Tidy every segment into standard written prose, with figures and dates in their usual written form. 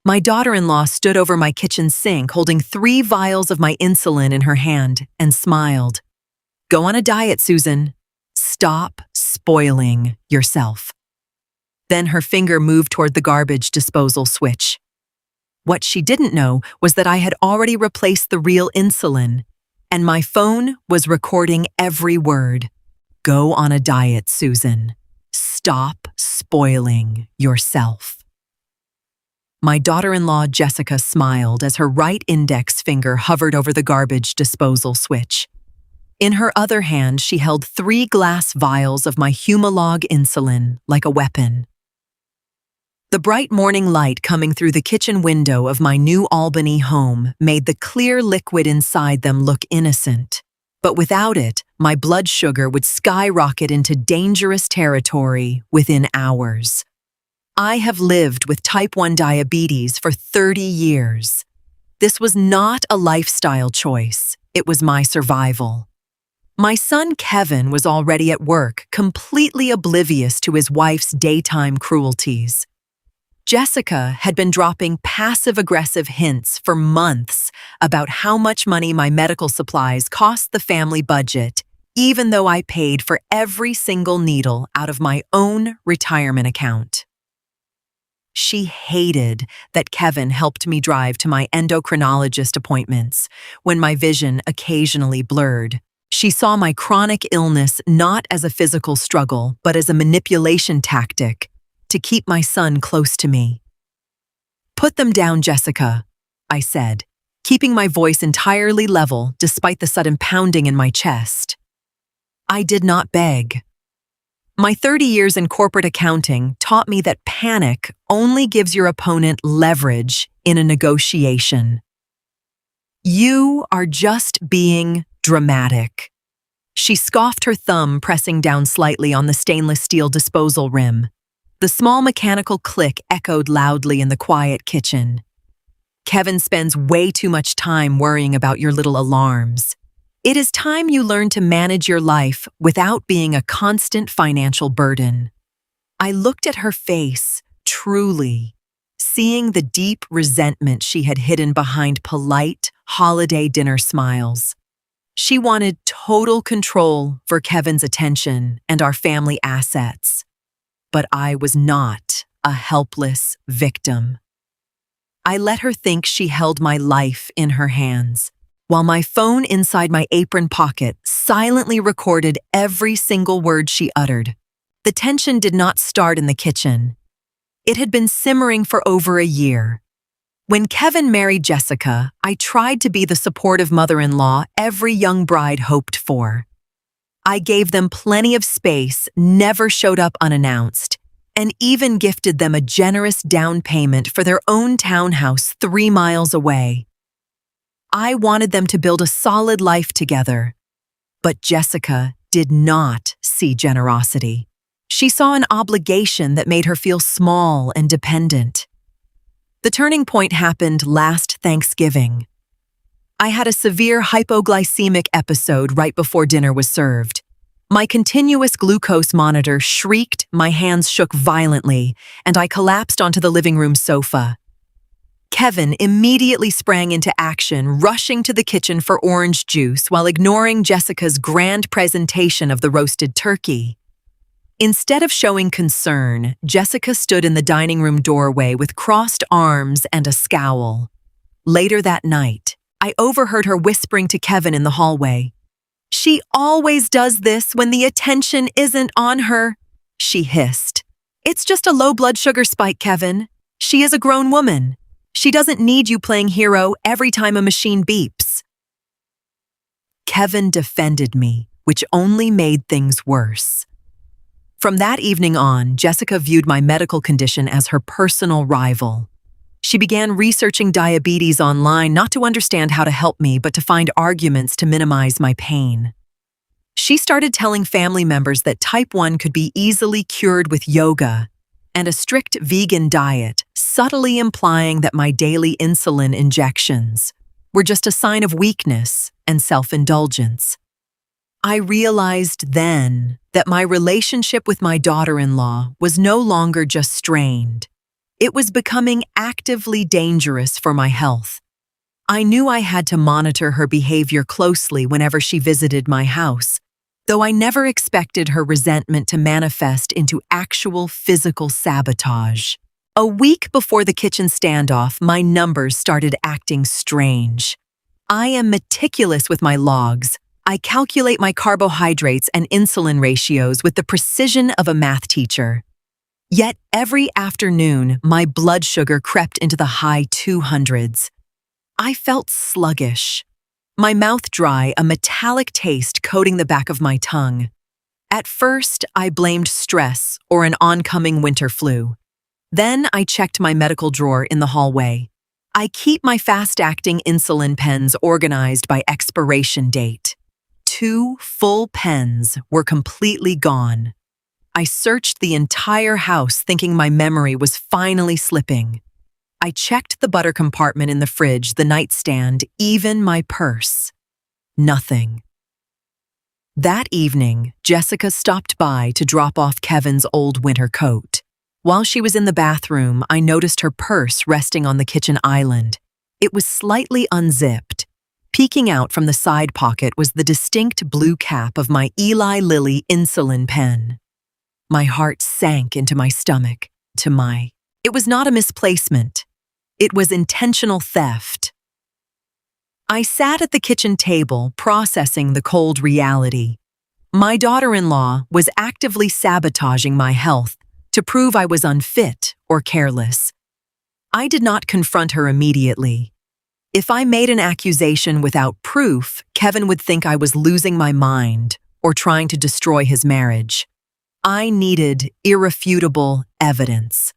My daughter-in-law stood over my kitchen sink holding 3 vials of my insulin in her hand and smiled. "Go on a diet, Susan. Stop spoiling yourself." Then her finger moved toward the garbage disposal switch. What she didn't know was that I had already replaced the real insulin, and my phone was recording every word. "Go on a diet, Susan. Stop spoiling yourself." My daughter-in-law, Jessica, smiled as her right index finger hovered over the garbage disposal switch. In her other hand, she held 3 glass vials of my Humalog insulin like a weapon. The bright morning light coming through the kitchen window of my New Albany home made the clear liquid inside them look innocent. But without it, my blood sugar would skyrocket into dangerous territory within hours. I have lived with type 1 diabetes for 30 years. This was not a lifestyle choice, it was my survival. My son Kevin was already at work, completely oblivious to his wife's daytime cruelties. Jessica had been dropping passive-aggressive hints for months about how much money my medical supplies cost the family budget, even though I paid for every single needle out of my own retirement account. She hated that Kevin helped me drive to my endocrinologist appointments when my vision occasionally blurred. She saw my chronic illness not as a physical struggle, but as a manipulation tactic to keep my son close to me. "Put them down, Jessica," I said, keeping my voice entirely level despite the sudden pounding in my chest. I did not beg. My 30 years in corporate accounting taught me that panic only gives your opponent leverage in a negotiation. "You are just being dramatic." She scoffed her thumb, pressing down slightly on the stainless steel disposal rim. The small mechanical click echoed loudly in the quiet kitchen. "Kevin spends way too much time worrying about your little alarms. It is time you learn to manage your life without being a constant financial burden." I looked at her face, truly, seeing the deep resentment she had hidden behind polite, holiday dinner smiles. She wanted total control for Kevin's attention and our family assets. But I was not a helpless victim. I let her think she held my life in her hands, while my phone inside my apron pocket silently recorded every single word she uttered. The tension did not start in the kitchen. It had been simmering for over a year. When Kevin married Jessica, I tried to be the supportive mother-in-law every young bride hoped for. I gave them plenty of space, never showed up unannounced, and even gifted them a generous down payment for their own townhouse 3 miles away. I wanted them to build a solid life together, but Jessica did not see generosity. She saw an obligation that made her feel small and dependent. The turning point happened last Thanksgiving. I had a severe hypoglycemic episode right before dinner was served. My continuous glucose monitor shrieked, my hands shook violently, and I collapsed onto the living room sofa. Kevin immediately sprang into action, rushing to the kitchen for orange juice while ignoring Jessica's grand presentation of the roasted turkey. Instead of showing concern, Jessica stood in the dining room doorway with crossed arms and a scowl. Later that night, I overheard her whispering to Kevin in the hallway. "She always does this when the attention isn't on her," she hissed. "It's just a low blood sugar spike, Kevin. She is a grown woman. She doesn't need you playing hero every time a machine beeps." Kevin defended me, which only made things worse. From that evening on, Jessica viewed my medical condition as her personal rival. She began researching diabetes online not to understand how to help me, but to find arguments to minimize my pain. She started telling family members that type 1 could be easily cured with yoga and a strict vegan diet, subtly implying that my daily insulin injections were just a sign of weakness and self-indulgence. I realized then that my relationship with my daughter-in-law was no longer just strained. It was becoming actively dangerous for my health. I knew I had to monitor her behavior closely whenever she visited my house, though I never expected her resentment to manifest into actual physical sabotage. A week before the kitchen standoff, my numbers started acting strange. I am meticulous with my logs. I calculate my carbohydrates and insulin ratios with the precision of a math teacher. Yet every afternoon, my blood sugar crept into the high 200s. I felt sluggish, my mouth dry, a metallic taste coating the back of my tongue. At first, I blamed stress or an oncoming winter flu. Then I checked my medical drawer in the hallway. I keep my fast-acting insulin pens organized by expiration date. 2 full pens were completely gone. I searched the entire house thinking my memory was finally slipping. I checked the butter compartment in the fridge, the nightstand, even my purse. Nothing. That evening, Jessica stopped by to drop off Kevin's old winter coat. While she was in the bathroom, I noticed her purse resting on the kitchen island. It was slightly unzipped. Peeking out from the side pocket was the distinct blue cap of my Eli Lilly insulin pen. My heart sank into my stomach. It was not a misplacement. It was intentional theft. I sat at the kitchen table, processing the cold reality. My daughter-in-law was actively sabotaging my health to prove I was unfit or careless. I did not confront her immediately. If I made an accusation without proof, Kevin would think I was losing my mind or trying to destroy his marriage. I needed irrefutable evidence.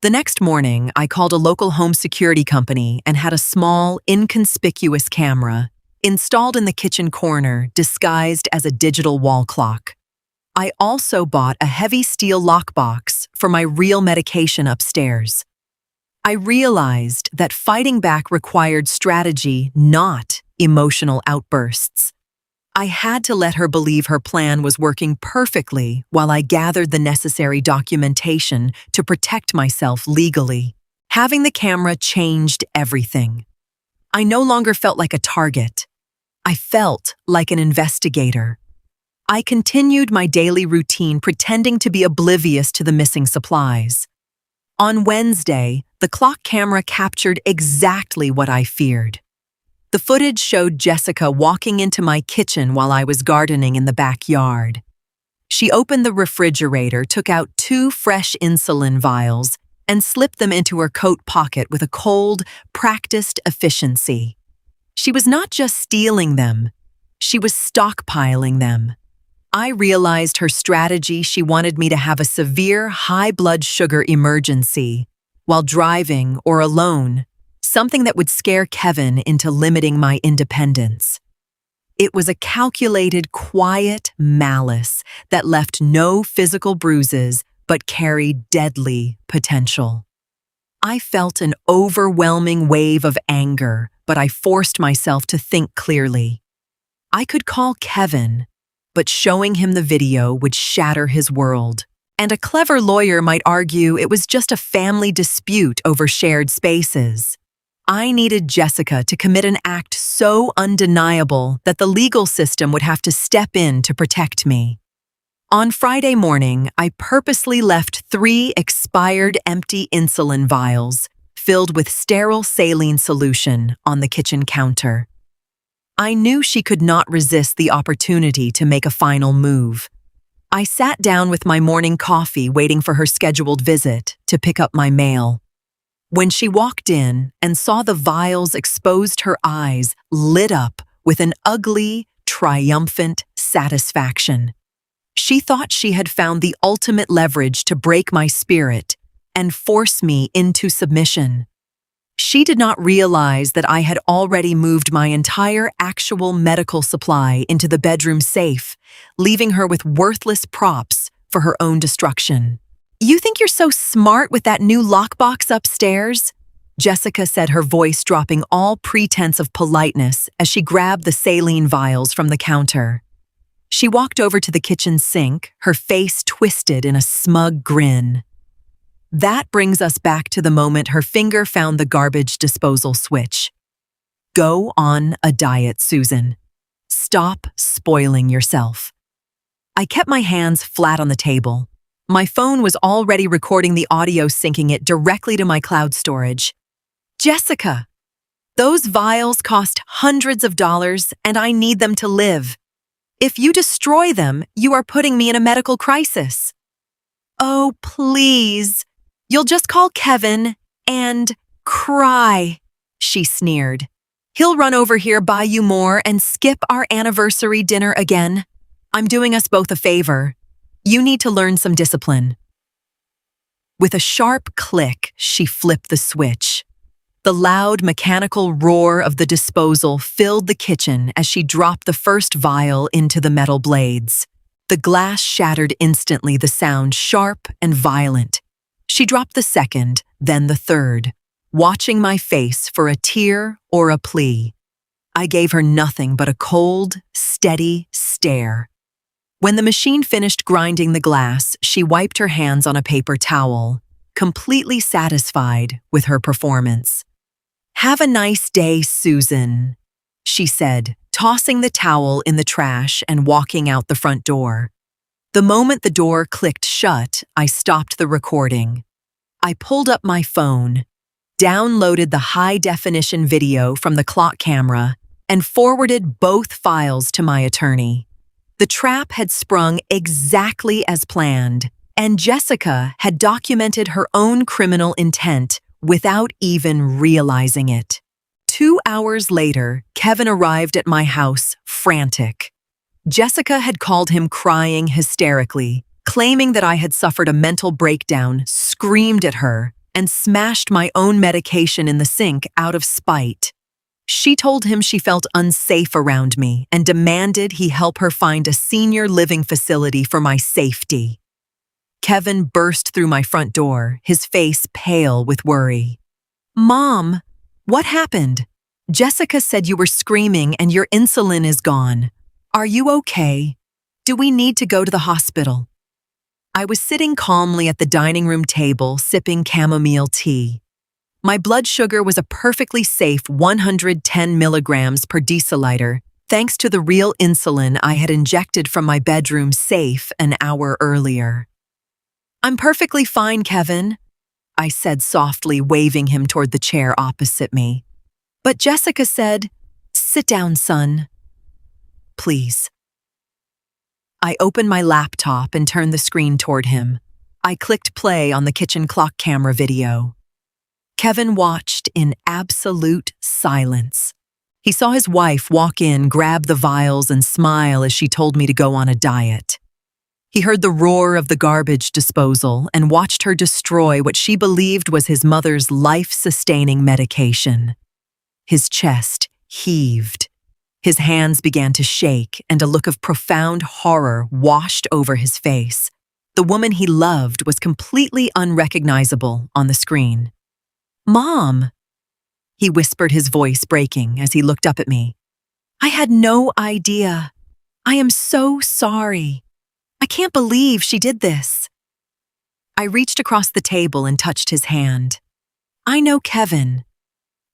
The next morning, I called a local home security company and had a small, inconspicuous camera installed in the kitchen corner disguised as a digital wall clock. I also bought a heavy steel lockbox for my real medication upstairs. I realized that fighting back required strategy, not emotional outbursts. I had to let her believe her plan was working perfectly while I gathered the necessary documentation to protect myself legally. Having the camera changed everything. I no longer felt like a target. I felt like an investigator. I continued my daily routine, pretending to be oblivious to the missing supplies. On Wednesday, the clock camera captured exactly what I feared. The footage showed Jessica walking into my kitchen while I was gardening in the backyard. She opened the refrigerator, took out 2 fresh insulin vials, and slipped them into her coat pocket with a cold, practiced efficiency. She was not just stealing them, she was stockpiling them. I realized her strategy. She wanted me to have a severe high blood sugar emergency while driving or alone, something that would scare Kevin into limiting my independence. It was a calculated, quiet malice that left no physical bruises but carried deadly potential. I felt an overwhelming wave of anger, but I forced myself to think clearly. I could call Kevin, but showing him the video would shatter his world. And a clever lawyer might argue it was just a family dispute over shared spaces. I needed Jessica to commit an act so undeniable that the legal system would have to step in to protect me. On Friday morning, I purposely left 3 expired empty insulin vials filled with sterile saline solution on the kitchen counter. I knew she could not resist the opportunity to make a final move. I sat down with my morning coffee, waiting for her scheduled visit to pick up my mail. When she walked in and saw the vials exposed, her eyes lit up with an ugly, triumphant satisfaction. She thought she had found the ultimate leverage to break my spirit and force me into submission. She did not realize that I had already moved my entire actual medical supply into the bedroom safe, leaving her with worthless props for her own destruction. "You think you're so smart with that new lockbox upstairs?" Jessica said, her voice dropping all pretense of politeness as she grabbed the saline vials from the counter. She walked over to the kitchen sink, her face twisted in a smug grin. That brings us back to the moment her finger found the garbage disposal switch. Go on a diet, Susan. Stop spoiling yourself. I kept my hands flat on the table. My phone was already recording the audio, syncing it directly to my cloud storage. Jessica, those vials cost hundreds of dollars and I need them to live. If you destroy them, you are putting me in a medical crisis. Oh, please. You'll just call Kevin and cry, she sneered. He'll run over here, buy you more, and skip our anniversary dinner again. I'm doing us both a favor. You need to learn some discipline. With a sharp click, she flipped the switch. The loud mechanical roar of the disposal filled the kitchen as she dropped the first vial into the metal blades. The glass shattered instantly, the sound sharp and violent. She dropped the second, then the third, watching my face for a tear or a plea. I gave her nothing but a cold, steady stare. When the machine finished grinding the glass, she wiped her hands on a paper towel, completely satisfied with her performance. Have a nice day, Susan, she said, tossing the towel in the trash and walking out the front door. The moment the door clicked shut, I stopped the recording. I pulled up my phone, downloaded the high-definition video from the clock camera, and forwarded both files to my attorney. The trap had sprung exactly as planned, and Jessica had documented her own criminal intent without even realizing it. 2 hours later, Kevin arrived at my house, frantic. Jessica had called him crying hysterically, claiming that I had suffered a mental breakdown, screamed at her, and smashed my own medication in the sink out of spite. She told him she felt unsafe around me and demanded he help her find a senior living facility for my safety. Kevin burst through my front door, his face pale with worry. Mom, what happened? Jessica said you were screaming and your insulin is gone. Are you okay? Do we need to go to the hospital? I was sitting calmly at the dining room table, sipping chamomile tea. My blood sugar was a perfectly safe 110 milligrams per deciliter, thanks to the real insulin I had injected from my bedroom safe an hour earlier. I'm perfectly fine, Kevin, I said softly, waving him toward the chair opposite me. But Jessica said, sit down, son. Please. I opened my laptop and turned the screen toward him. I clicked play on the kitchen clock camera video. Kevin watched in absolute silence. He saw his wife walk in, grab the vials, and smile as she told me to go on a diet. He heard the roar of the garbage disposal and watched her destroy what she believed was his mother's life-sustaining medication. His chest heaved. His hands began to shake, and a look of profound horror washed over his face. The woman he loved was completely unrecognizable on the screen. Mom, he whispered, his voice breaking as he looked up at me. I had no idea. I am so sorry. I can't believe she did this. I reached across the table and touched his hand. I know Kevin,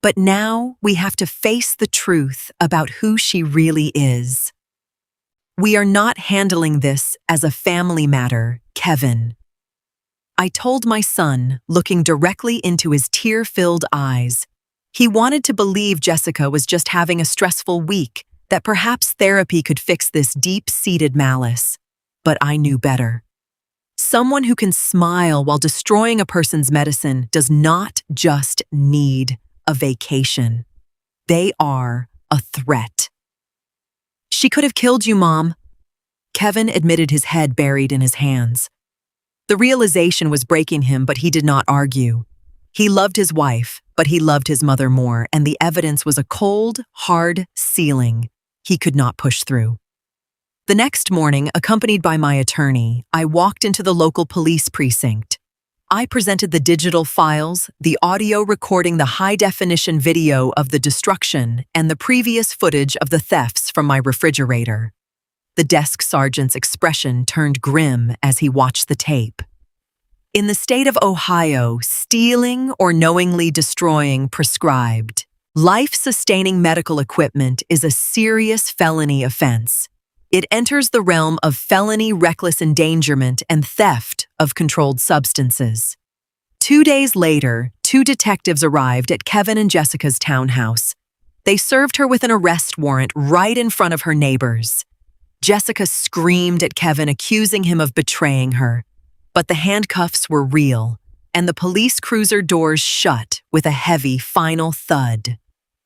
but now we have to face the truth about who she really is. We are not handling this as a family matter, Kevin. I told my son, looking directly into his tear-filled eyes. He wanted to believe Jessica was just having a stressful week, that perhaps therapy could fix this deep-seated malice. But I knew better. Someone who can smile while destroying a person's medicine does not just need a vacation. They are a threat. She could have killed you, Mom. Kevin admitted, his head buried in his hands. The realization was breaking him, but he did not argue. He loved his wife, but he loved his mother more, and the evidence was a cold, hard ceiling he could not push through. The next morning, accompanied by my attorney, I walked into the local police precinct. I presented the digital files, the audio recording the high-definition video of the destruction, and the previous footage of the thefts from my refrigerator. The desk sergeant's expression turned grim as he watched the tape. In the state of Ohio, stealing or knowingly destroying prescribed, life-sustaining medical equipment is a serious felony offense. It enters the realm of felony reckless endangerment and theft of controlled substances. 2 days later, 2 detectives arrived at Kevin and Jessica's townhouse. They served her with an arrest warrant right in front of her neighbors. Jessica screamed at Kevin, accusing him of betraying her. But the handcuffs were real, and the police cruiser doors shut with a heavy final thud.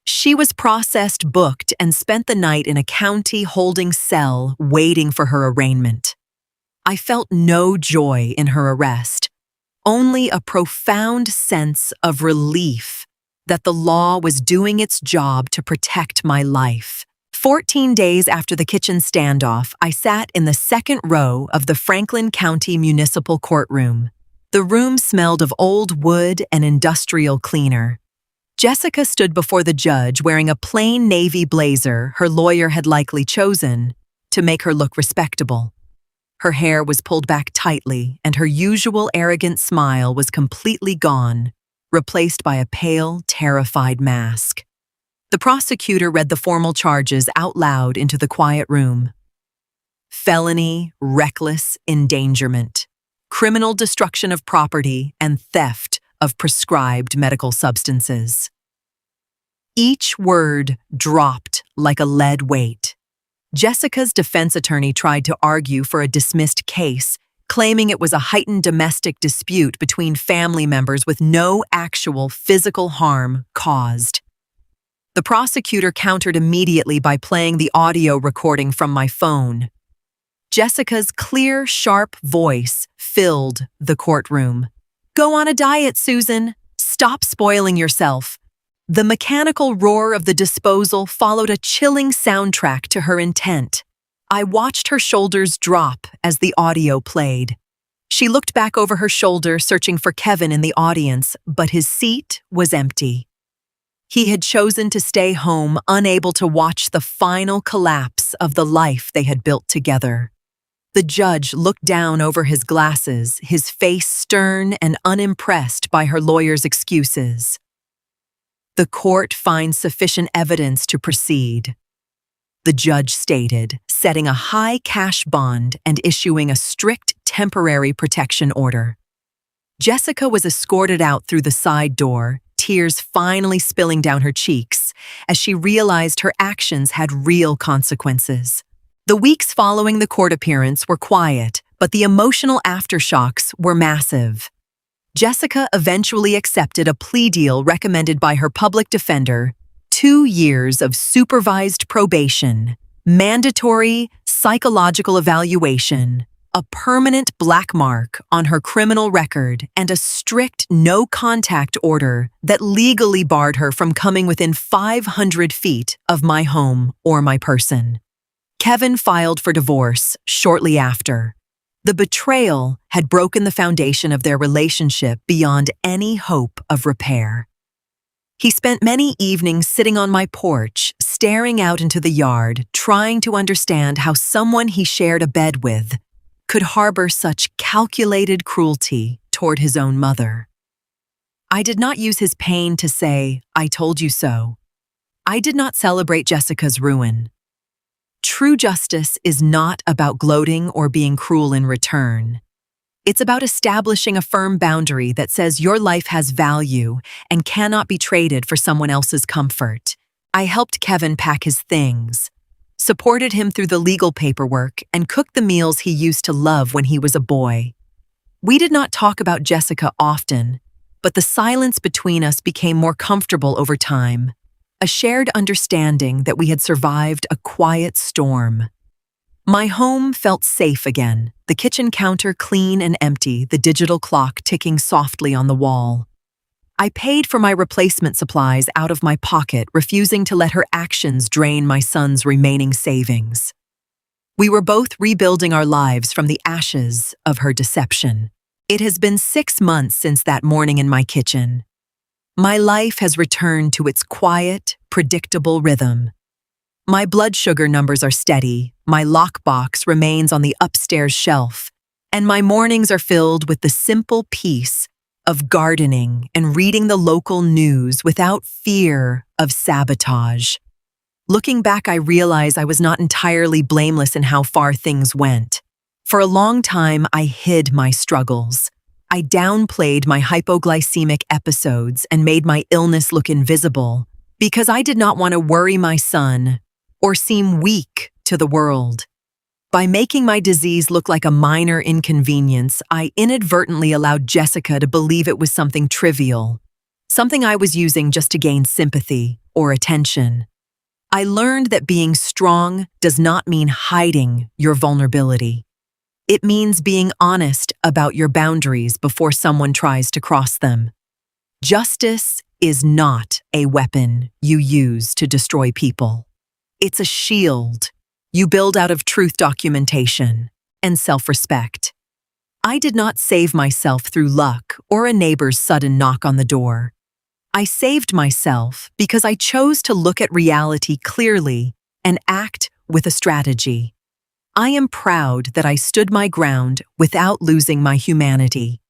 She was processed, booked, and spent the night in a county holding cell waiting for her arraignment. I felt no joy in her arrest, only a profound sense of relief that the law was doing its job to protect my life. 14 days after the kitchen standoff, I sat in the second row of the Franklin County Municipal Courtroom. The room smelled of old wood and industrial cleaner. Jessica stood before the judge wearing a plain navy blazer her lawyer had likely chosen to make her look respectable. Her hair was pulled back tightly, and her usual arrogant smile was completely gone, replaced by a pale, terrified mask. The prosecutor read the formal charges out loud into the quiet room. Felony, reckless endangerment, criminal destruction of property, and theft of prescribed medical substances. Each word dropped like a lead weight. Jessica's defense attorney tried to argue for a dismissed case, claiming it was a heightened domestic dispute between family members with no actual physical harm caused. The prosecutor countered immediately by playing the audio recording from my phone. Jessica's clear, sharp voice filled the courtroom. "Go on a diet, Susan. Stop spoiling yourself." The mechanical roar of the disposal followed a chilling soundtrack to her intent. I watched her shoulders drop as the audio played. She looked back over her shoulder, searching for Kevin in the audience, but his seat was empty. He had chosen to stay home, unable to watch the final collapse of the life they had built together. The judge looked down over his glasses, his face stern and unimpressed by her lawyer's excuses. "The court finds sufficient evidence to proceed," the judge stated, setting a high cash bond and issuing a strict temporary protection order. Jessica was escorted out through the side door, tears finally spilling down her cheeks as she realized her actions had real consequences. The weeks following the court appearance were quiet, but the emotional aftershocks were massive. Jessica eventually accepted a plea deal recommended by her public defender: 2 years of supervised probation, mandatory psychological evaluation, a permanent black mark on her criminal record, and a strict no-contact order that legally barred her from coming within 500 feet of my home or my person. Kevin filed for divorce shortly after. The betrayal had broken the foundation of their relationship beyond any hope of repair. He spent many evenings sitting on my porch, staring out into the yard, trying to understand how someone he shared a bed with could harbor such calculated cruelty toward his own mother. I did not use his pain to say, "I told you so." I did not celebrate Jessica's ruin. True justice is not about gloating or being cruel in return. It's about establishing a firm boundary that says your life has value and cannot be traded for someone else's comfort. I helped Kevin pack his things, supported him through the legal paperwork, and cooked the meals he used to love when he was a boy. We did not talk about Jessica often, but the silence between us became more comfortable over time, a shared understanding that we had survived a quiet storm. My home felt safe again, the kitchen counter clean and empty, the digital clock ticking softly on the wall. I paid for my replacement supplies out of my pocket, refusing to let her actions drain my son's remaining savings. We were both rebuilding our lives from the ashes of her deception. It has been 6 months since that morning in my kitchen. My life has returned to its quiet, predictable rhythm. My blood sugar numbers are steady, my lockbox remains on the upstairs shelf, And my mornings are filled with the simple peace of gardening and reading the local news without fear of sabotage. Looking back, I realize I was not entirely blameless in how far things went. For a long time, I hid my struggles. I downplayed my hypoglycemic episodes and made my illness look invisible because I did not want to worry my son or seem weak to the world. By making my disease look like a minor inconvenience, I inadvertently allowed Jessica to believe it was something trivial, something I was using just to gain sympathy or attention. I learned that being strong does not mean hiding your vulnerability. It means being honest about your boundaries before someone tries to cross them. Justice is not a weapon you use to destroy people. It's a shield you build out of truth documentation and self-respect. I did not save myself through luck or a neighbor's sudden knock on the door. I saved myself because I chose to look at reality clearly and act with a strategy. I am proud that I stood my ground without losing my humanity.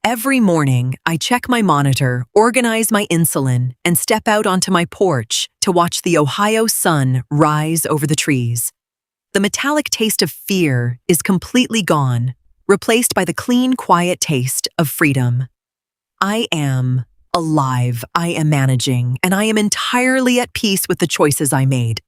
Every morning, I check my monitor, organize my insulin, and step out onto my porch to watch the Ohio sun rise over the trees. The metallic taste of fear is completely gone, replaced by the clean, quiet taste of freedom. I am alive, I am managing, and I am entirely at peace with the choices I made.